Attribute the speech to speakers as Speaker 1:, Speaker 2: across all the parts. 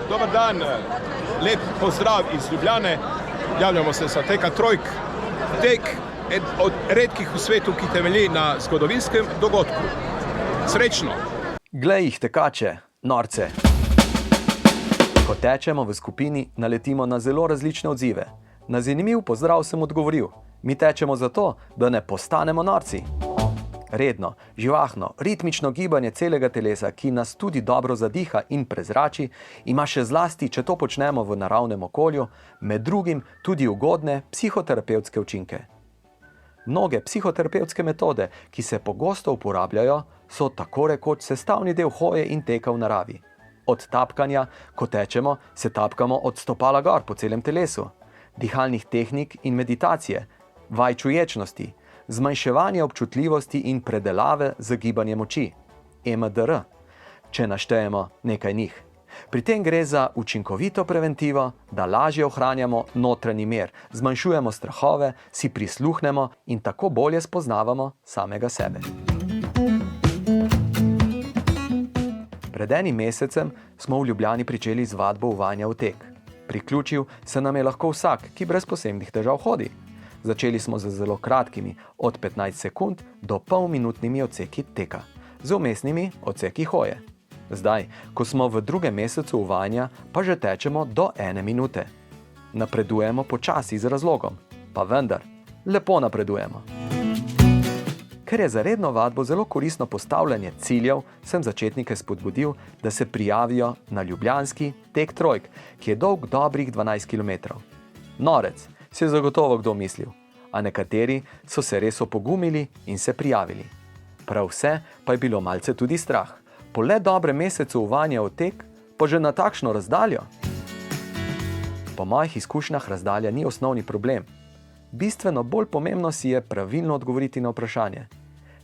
Speaker 1: Dobar dan, lep pozdrav iz Ljubljane. Javljamo se sa teka Trojk. Tek od redkih v svetu, ki temelji na zgodovinskem dogodku. Srečno!
Speaker 2: Glej jih tekače, norce. Ko tečemo v skupini, naletimo na zelo različne odzive. Na zanimiv pozdrav sem odgovoril: mi tečemo zato, da ne postanemo norci. Redno, živahno, ritmično gibanje celega telesa, ki nas tudi dobro zadiha in prezrači, ima še zlasti, če to počnemo v naravnem okolju, med drugim tudi ugodne psihoterapevtske učinke. Mnoge psihoterapevtske metode, ki se pogosto uporabljajo, so tako rekoč sestavni del hoje in teka v naravi. Od tapkanja, ko tečemo, se tapkamo od stopala gor po celem telesu, dihalnih tehnik in meditacije, vaj čuječnosti, zmanjševanje občutljivosti in predelave z gibanjem oči, EMDR, če naštejemo nekaj njih. Pri tem gre za učinkovito preventivo, da lažje ohranjamo notranji mir, zmanjšujemo strahove, si prisluhnemo in tako bolje spoznavamo samega sebe. Pred enim mesecem smo v Ljubljani pričeli z vadbo uvajanja v tek. Priključil se nam je lahko vsak, ki brez posebnih težav hodi. Začeli smo z zelo kratkimi, od 15 sekund do polminutnimi odseki teka, z vmesnimi odseki hoje. Zdaj, ko smo v drugem mesecu uvajanja, pa že tečemo do 1 minute. Napredujemo počasi z razlogom, pa vendar, lepo napredujemo. Ker je za redno vadbo zelo koristno postavljanje ciljev, sem začetnike spodbudil, da se prijavijo na ljubljanski tek Trojk, ki je dolg dobrih 12 km. Norec, si je zagotovo kdo mislil, a nekateri so se res opogumili in se prijavili. Prav vse pa je bilo malce tudi strah. Po le dobrem mesecu uvajanja v tek, pa že na takšno razdaljo. Po mojih izkušnjah razdalja ni osnovni problem. Bistveno bolj pomembno si je pravilno odgovoriti na vprašanje,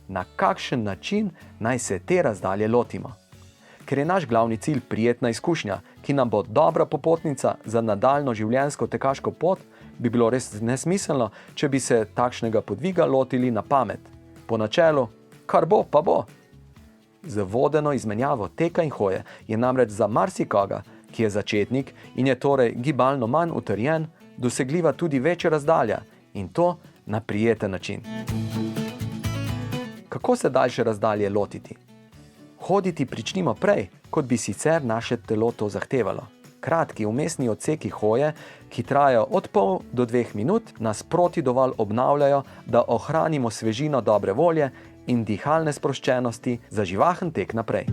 Speaker 2: na kakšen način naj se te razdalje lotimo. Ker je naš glavni cilj prijetna izkušnja, ki nam bo dobra popotnica za nadaljno življenjsko tekaško pot, bi bilo res nesmiselno, če bi se takšnega podviga lotili na pamet. Po načelu, kar bo, pa bo. Z vodeno izmenjavo teka in hoje je namreč za marsikoga, ki je začetnik in je torej gibalno manj utrjen, dosegljiva tudi večja razdalja in to na prijeten način. Kako se daljše razdalje lotiti? Hoditi pričnimo prej, kot bi sicer naše telo to zahtevalo. Kratki vmesni odseki hoje, ki trajajo od pol do 2 minut, nas proti dovolj obnavljajo, da ohranimo svežino dobre volje in dihalne sproščenosti za živahen tek naprej.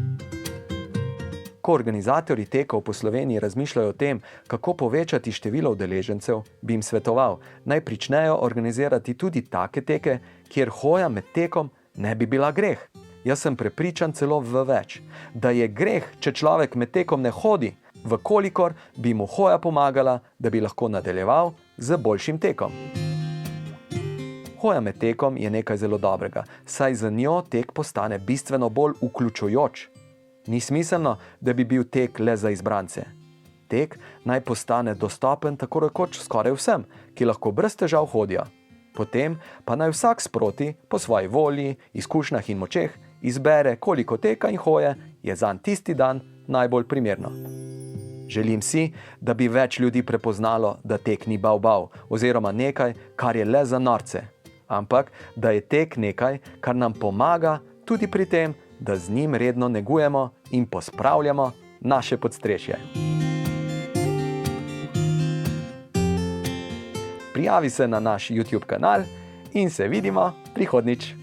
Speaker 2: Ko organizatorji tekov po Sloveniji razmišljajo o tem, kako povečati število udeležencev, bi jim svetoval, naj pričnejo organizirati tudi take teke, kjer hoja med tekom ne bi bila greh. Jaz sem prepričan celo v več, da je greh, če človek med tekom ne hodi, vkolikor bi mu hoja pomagala, da bi lahko nadaljeval z boljšim tekom. Hoja med tekom je nekaj zelo dobrega, saj za njo tek postane bistveno bolj vključujoč. Ni smiselno, da bi bil tek le za izbrance. Tek naj postane dostopen tako rekoč skoraj vsem, ki lahko brez težav hodijo. Potem pa naj vsak sproti, po svoji volji, izkušnjah in močeh, izbere, koliko teka in hoje je zanj tisti dan najbolj primerno. Želim si, da bi več ljudi prepoznalo, da tek ni bav-bav, oziroma nekaj, kar je le za norce, ampak da je tek nekaj, kar nam pomaga tudi pri tem, da z njim redno negujemo in pospravljamo naše podstrešje. Prijavi se na naš YouTube kanal in se vidimo prihodnjič.